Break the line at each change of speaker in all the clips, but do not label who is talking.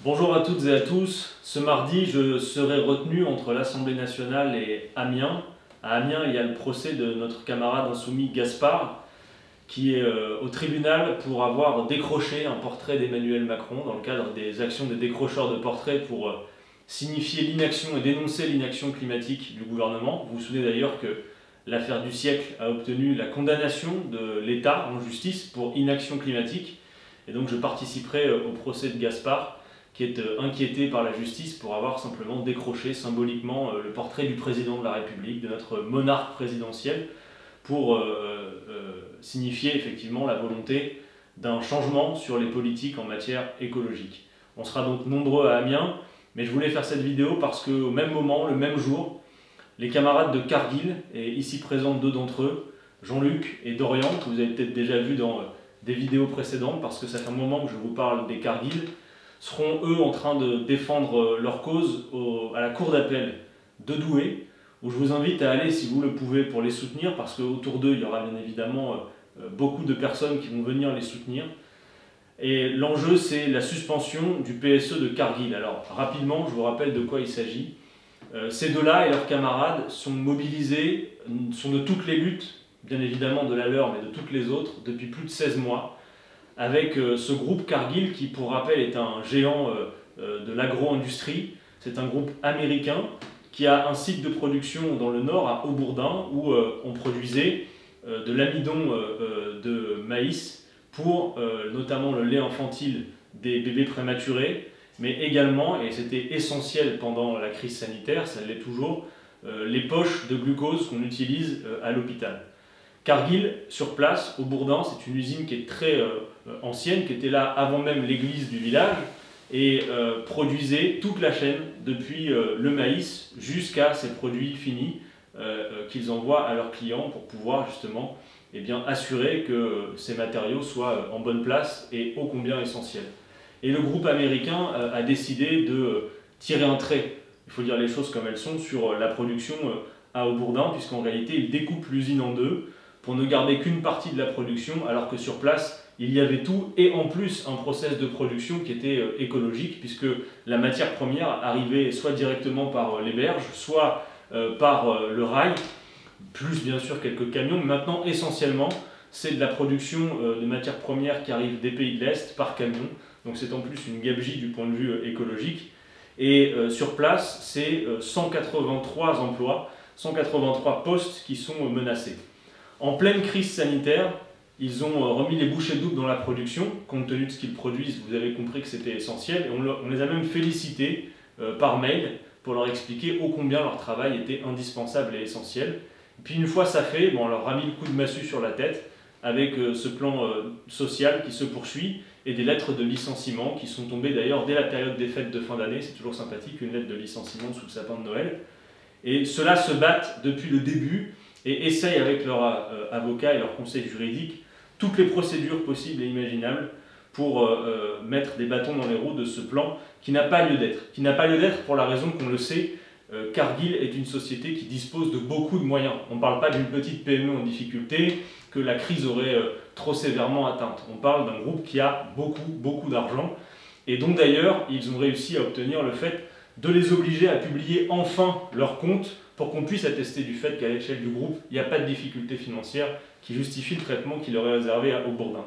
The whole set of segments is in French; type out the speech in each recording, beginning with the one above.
Bonjour à toutes et à tous. Ce mardi, je serai retenu entre l'Assemblée nationale et Amiens. À Amiens, il y a le procès de notre camarade insoumis Gaspard, qui est au tribunal pour avoir décroché un portrait d'Emmanuel Macron dans le cadre des actions des décrocheurs de portraits pour signifier l'inaction et dénoncer l'inaction climatique du gouvernement. Vous vous souvenez d'ailleurs que l'affaire du siècle a obtenu la condamnation de l'État en justice pour inaction climatique. Et donc je participerai au procès de Gaspard, qui est inquiété par la justice pour avoir simplement décroché symboliquement le portrait du président de la République, de notre monarque présidentiel, pour signifier effectivement la volonté d'un changement sur les politiques en matière écologique. On sera donc nombreux à Amiens, mais je voulais faire cette vidéo parce qu'au même moment, le même jour, les camarades de Cargill, et ici présents deux d'entre eux, Jean-Luc et Dorian, que vous avez peut-être déjà vu dans des vidéos précédentes, parce que ça fait un moment que je vous parle des Cargill, seront eux en train de défendre leur cause à la cour d'appel de Douai, où je vous invite à aller si vous le pouvez pour les soutenir, parce qu'autour d'eux il y aura bien évidemment beaucoup de personnes qui vont venir les soutenir. Et l'enjeu c'est la suspension du PSE de Cargill. Alors rapidement je vous rappelle de quoi il s'agit. Ces deux-là et leurs camarades sont mobilisés, sont de toutes les luttes, bien évidemment de la leur mais de toutes les autres, depuis plus de 16 mois, avec ce groupe Cargill qui, pour rappel, est un géant de l'agro-industrie. C'est un groupe américain qui a un site de production dans le nord, à Aubourdin, où on produisait de l'amidon de maïs pour notamment le lait infantile des bébés prématurés, mais également, et c'était essentiel pendant la crise sanitaire, ça l'est toujours, les poches de glucose qu'on utilise à l'hôpital. Cargill, sur place, au Bourdin, c'est une usine qui est très ancienne, qui était là avant même l'église du village, et produisait toute la chaîne, depuis le maïs jusqu'à ces produits finis qu'ils envoient à leurs clients pour pouvoir justement assurer que ces matériaux soient en bonne place et ô combien essentiels. Et le groupe américain a décidé de tirer un trait, il faut dire les choses comme elles sont, sur la production à Aubourdin, puisqu'en réalité il découpe l'usine en deux pour ne garder qu'une partie de la production, alors que sur place il y avait tout, et en plus un process de production qui était écologique, puisque la matière première arrivait soit directement par les berges, soit par le rail, plus bien sûr quelques camions, mais maintenant essentiellement c'est de la production de matières premières qui arrivent des pays de l'Est par camion, donc c'est en plus une gabegie du point de vue écologique. Et sur place, c'est 183 emplois, 183 postes qui sont menacés. En pleine crise sanitaire, ils ont remis les bouchées doubles dans la production, compte tenu de ce qu'ils produisent, vous avez compris que c'était essentiel, et on les a même félicités par mail pour leur expliquer ô combien leur travail était indispensable et essentiel. Et puis une fois ça fait, on leur a mis le coup de massue sur la tête, avec ce plan social qui se poursuit, et des lettres de licenciement qui sont tombées d'ailleurs dès la période des fêtes de fin d'année, c'est toujours sympathique, une lettre de licenciement sous le sapin de Noël. Et ceux-là se battent depuis le début, et essayent avec leur avocat et leur conseil juridique toutes les procédures possibles et imaginables pour mettre des bâtons dans les roues de ce plan qui n'a pas lieu d'être. Qui n'a pas lieu d'être pour la raison qu'on le sait, Cargill est une société qui dispose de beaucoup de moyens. On ne parle pas d'une petite PME en difficulté que la crise aurait trop sévèrement atteinte. On parle d'un groupe qui a beaucoup d'argent, et donc d'ailleurs ils ont réussi à obtenir le fait de les obliger à publier enfin leurs comptes pour qu'on puisse attester du fait qu'à l'échelle du groupe, il n'y a pas de difficulté financière qui justifie le traitement qui leur est réservé à Aubourdin.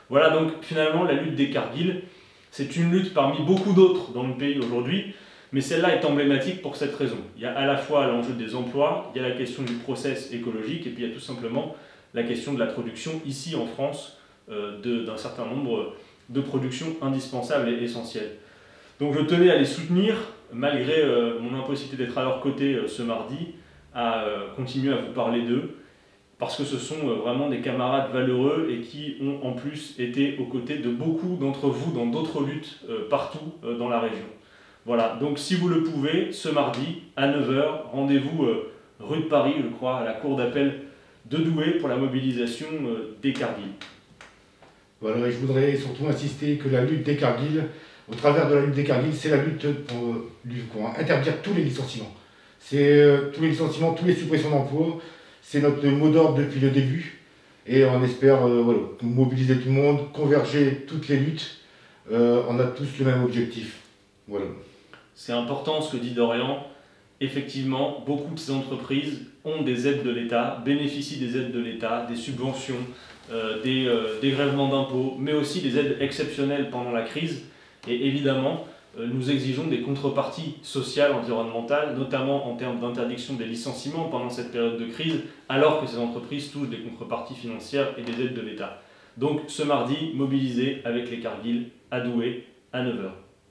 Voilà donc finalement la lutte des Cargill. C'est une lutte parmi beaucoup d'autres dans le pays aujourd'hui, mais celle-là est emblématique pour cette raison. Il y a à la fois l'enjeu des emplois, il y a la question du process écologique, et puis il y a tout simplement la question de la production ici en France d'un certain nombre de productions indispensables et essentielles. Donc je tenais à les soutenir, malgré mon impossibilité d'être à leur côté ce mardi, à continuer à vous parler d'eux, parce que ce sont vraiment des camarades valeureux et qui ont en plus été aux côtés de beaucoup d'entre vous dans d'autres luttes partout dans la région. Voilà, donc si vous le pouvez, ce mardi à 9 h, rendez-vous rue de Paris, je crois, à la cour d'appel de Douai pour la mobilisation des Cargill.
Voilà, et je voudrais surtout insister que la lutte des Cargill, au travers de la lutte des Cargill, c'est la lutte pour interdire tous les licenciements. C'est tous les licenciements, toutes les suppressions d'emplois, c'est notre mot d'ordre depuis le début. Et on espère mobiliser tout le monde, converger toutes les luttes. On a tous le même objectif. Voilà.
C'est important ce que dit Dorian. Effectivement, beaucoup de ces entreprises ont des aides de l'État, bénéficient des aides de l'État, des subventions, des dégrèvements d'impôts, mais aussi des aides exceptionnelles pendant la crise. Et évidemment, nous exigeons des contreparties sociales, environnementales, notamment en termes d'interdiction des licenciements pendant cette période de crise, alors que ces entreprises touchent des contreparties financières et des aides de l'État. Donc ce mardi, mobilisé avec les Cargill à Douai à 9 h.